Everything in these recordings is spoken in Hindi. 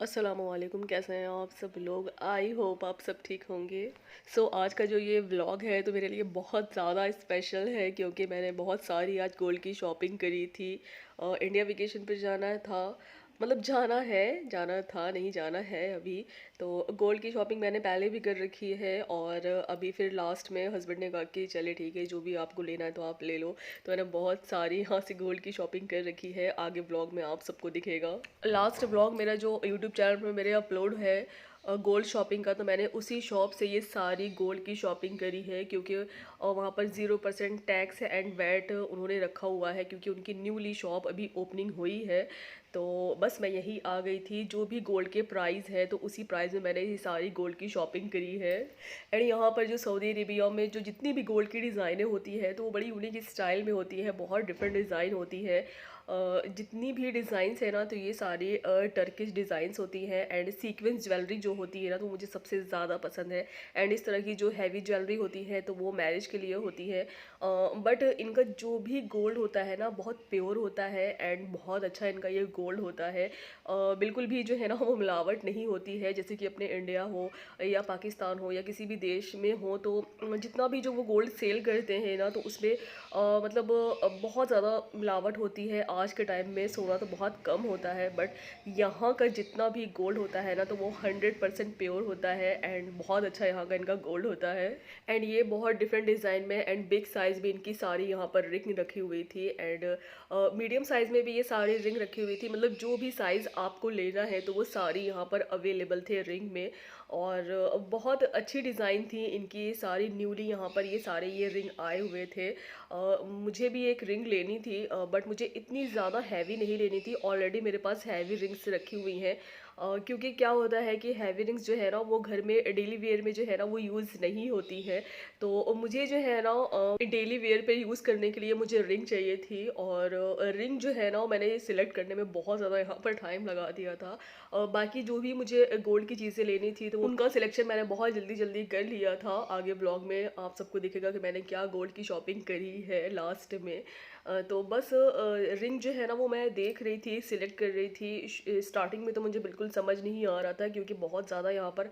अस्सलामुअलैकुम, कैसे हैं आप सब लोग। आई होप आप सब ठीक होंगे। आज का जो ये व्लॉग है तो मेरे लिए बहुत ज़्यादा स्पेशल है क्योंकि मैंने बहुत सारी आज गोल्ड की शॉपिंग करी थी। इंडिया वेकेशन पर जाना था, मतलब जाना था नहीं जाना है अभी। तो गोल्ड की शॉपिंग मैंने पहले भी कर रखी है और अभी फिर लास्ट में हस्बैंड ने कहा कि चले ठीक है, जो भी आपको लेना है तो आप ले लो। तो मैंने बहुत सारी यहाँ से गोल्ड की शॉपिंग कर रखी है, आगे ब्लॉग में आप सबको दिखेगा। लास्ट ब्लॉग मेरा जो यूट्यूब चैनल पे मेरे अपलोड है गोल्ड शॉपिंग का, तो मैंने उसी शॉप से ये सारी गोल्ड की शॉपिंग करी है क्योंकि वहाँ पर 0% टैक्स एंड वैट उन्होंने रखा हुआ है क्योंकि उनकी न्यूली शॉप अभी ओपनिंग हुई है। तो बस मैं यही आ गई थी, जो भी गोल्ड के प्राइस है तो उसी प्राइस में मैंने ये सारी गोल्ड की शॉपिंग करी है। एंड यहाँ पर जो सऊदी अरेबिया में जो जितनी भी गोल्ड की डिज़ाइनें होती है तो वो बड़ी यूनिक स्टाइल में होती है, बहुत डिफरेंट डिज़ाइन होती है। जितनी भी डिज़ाइंस है ना तो ये सारी टर्किश डिज़ाइंस होती हैं एंड सीक्वेंस ज्वेलरी जो होती है ना तो मुझे सबसे ज़्यादा पसंद है। एंड इस तरह की जो हैवी ज्वेलरी होती है तो वो मैरिज के लिए होती है। बट इनका जो भी गोल्ड होता है ना बहुत प्योर होता है एंड बहुत अच्छा इनका ये गोल्ड होता है। बिल्कुल भी जो है ना वो मिलावट नहीं होती है, जैसे कि अपने इंडिया हो या पाकिस्तान हो या किसी भी देश में हो तो जितना भी जो वो गोल्ड सेल करते हैं ना तो उसमें मतलब बहुत ज़्यादा मिलावट होती है। आज के टाइम में सोना तो बहुत कम होता है बट यहाँ का जितना भी गोल्ड होता है ना तो वो 100% प्योर होता है एंड बहुत अच्छा यहाँ का इनका गोल्ड होता है। एंड ये बहुत डिफरेंट डिज़ाइन में एंड बिग साइज़ भी इनकी सारी यहाँ पर रिंग रखी हुई थी एंड मीडियम साइज़ में भी ये सारी रिंग रखी हुई थी, मतलब जो भी साइज़ आपको लेना है तो वो सारी यहाँ पर अवेलेबल थे रिंग में। और बहुत अच्छी डिज़ाइन थी इनकी सारी, न्यूली यहाँ पर ये सारे ये रिंग आए हुए थे। मुझे भी एक रिंग लेनी थी बट मुझे इतनी ज़्यादा हैवी नहीं लेनी थी, ऑलरेडी मेरे पास हैवी रिंग्स रखी हुई हैं। क्योंकि क्या होता है कि हैवी रिंग्स जो है ना वो घर में डेली वेयर में जो है ना वो यूज़ नहीं होती है। तो मुझे जो है ना डेली वेयर पे यूज़ करने के लिए मुझे रिंग चाहिए थी और रिंग जो है ना मैंने सिलेक्ट करने में बहुत ज़्यादा यहाँ पर टाइम लगा दिया था। बाकी जो भी मुझे गोल्ड की चीज़ें लेनी थी तो उनका सिलेक्शन मैंने बहुत जल्दी जल्दी कर लिया था। आगे ब्लॉग में आप सबको दिखेगा कि मैंने क्या गोल्ड की शॉपिंग करी है लास्ट में। तो बस रिंग जो है ना वो मैं देख रही थी, सिलेक्ट कर रही थी। स्टार्टिंग में तो मुझे बिल्कुल समझ नहीं आ रहा था क्योंकि बहुत ज़्यादा यहाँ पर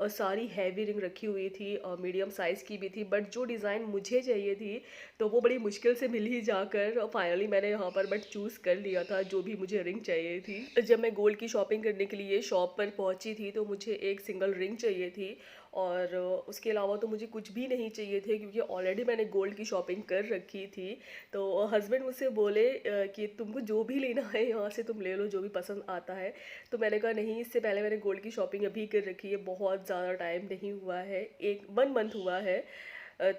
सारी हैवी रिंग रखी हुई थी, मीडियम साइज़ की भी थी बट जो डिज़ाइन मुझे चाहिए थी तो वो बड़ी मुश्किल से मिल ही जाकर फाइनली मैंने यहाँ पर बट चूज़ कर लिया था जो भी मुझे रिंग चाहिए थी। जब मैं गोल्ड की शॉपिंग करने के लिए शॉप पर पहुँची थी तो मुझे एक सिंगल रिंग चाहिए थी और उसके अलावा तो मुझे कुछ भी नहीं चाहिए थे क्योंकि ऑलरेडी मैंने गोल्ड की शॉपिंग कर रखी थी। तो हस्बैंड मुझसे बोले कि तुमको जो भी लेना है यहाँ से तुम ले लो, जो भी पसंद आता है। तो मैंने कहा नहीं, इससे पहले मैंने गोल्ड की शॉपिंग अभी कर रखी है, बहुत ज़्यादा टाइम नहीं हुआ है, एक 1 मंथ हुआ है।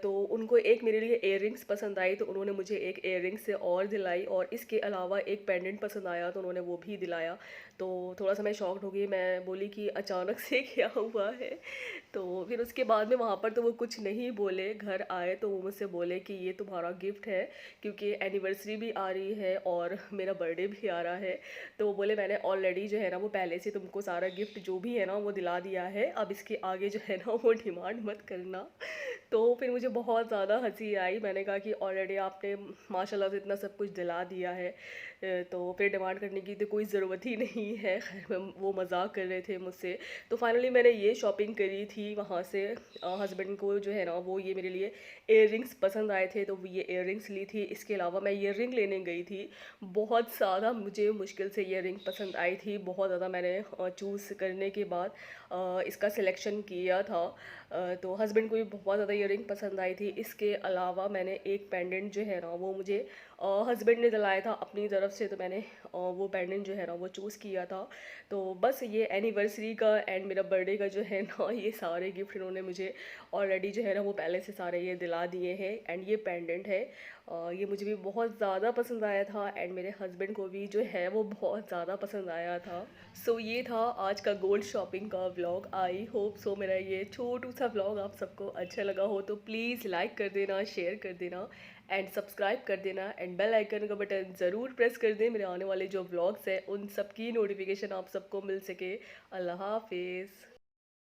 तो उनको एक मेरे लिए इयररिंग्स पसंद आई तो उन्होंने मुझे एक इयररिंग से और दिलाई और इसके अलावा एक पेंडेंट पसंद आया तो उन्होंने वो भी दिलाया। तो थोड़ा सा मैं शॉक्ड हो गई, मैं बोली कि अचानक से क्या हुआ है। तो फिर उसके बाद में वहाँ पर तो वो कुछ नहीं बोले, घर आए तो वो मुझसे बोले कि ये तुम्हारा गिफ्ट है क्योंकि एनिवर्सरी भी आ रही है और मेरा बर्थडे भी आ रहा है। तो वो बोले मैंने ऑलरेडी जो है ना वो पहले से तुमको सारा गिफ्ट जो भी है ना वो दिला दिया है, अब इसके आगे जो है ना वो डिमांड मत करना। तो फिर मुझे बहुत ज़्यादा हंसी आई, मैंने कहा कि ऑलरेडी आपने माशाल्लाह से इतना सब कुछ दिला दिया है तो फिर डिमांड करने की तो कोई ज़रूरत ही नहीं है। वो मजाक कर रहे थे मुझसे। तो फाइनली मैंने ये शॉपिंग करी थी वहाँ से। हस्बैंड को जो है ना वो ये मेरे लिए इयररिंग्स पसंद आए थे तो ये इयररिंग्स ली थी। इसके अलावा मैं ईयररिंग लेने गई थी, बहुत ज़्यादा मुझे मुश्किल से ईयररिंग पसंद आई थी, बहुत ज़्यादा मैंने चूज़ करने के बाद इसका सिलेक्शन किया था। तो हस्बैंड को भी बहुत ज़्यादा ईयररिंग पसंद आई थी। इसके अलावा मैंने एक पेंडेंट जो है ना वो मुझे हस्बैंड ने दिलाया था अपनी तरफ से, तो मैंने वो पेंडेंट जो है ना वो चूज़ किया था। तो बस ये एनिवर्सरी का एंड मेरा बर्थडे का जो है ना ये सारे गिफ्ट इन्होंने मुझे ऑलरेडी जो है ना वो पहले से सारे ये दिला दिए हैं। एंड ये पेंडेंट है, ये मुझे भी बहुत ज़्यादा पसंद आया था एंड मेरे हस्बैंड को भी जो है वो बहुत ज़्यादा पसंद आया था। ये था आज का गोल्ड शॉपिंग का व्लॉग। आई होप मेरा ये छोटू सा व्लॉग आप सबको अच्छा लगा हो तो प्लीज़ लाइक कर देना, शेयर कर देना एंड सब्सक्राइब कर देना एंड बेल आइकन का बटन ज़रूर प्रेस कर दें, मेरे आने वाले जो व्लॉग्स हैं उन सब की नोटिफिकेशन आप सबको मिल सके। अल्लाह हाफिज़।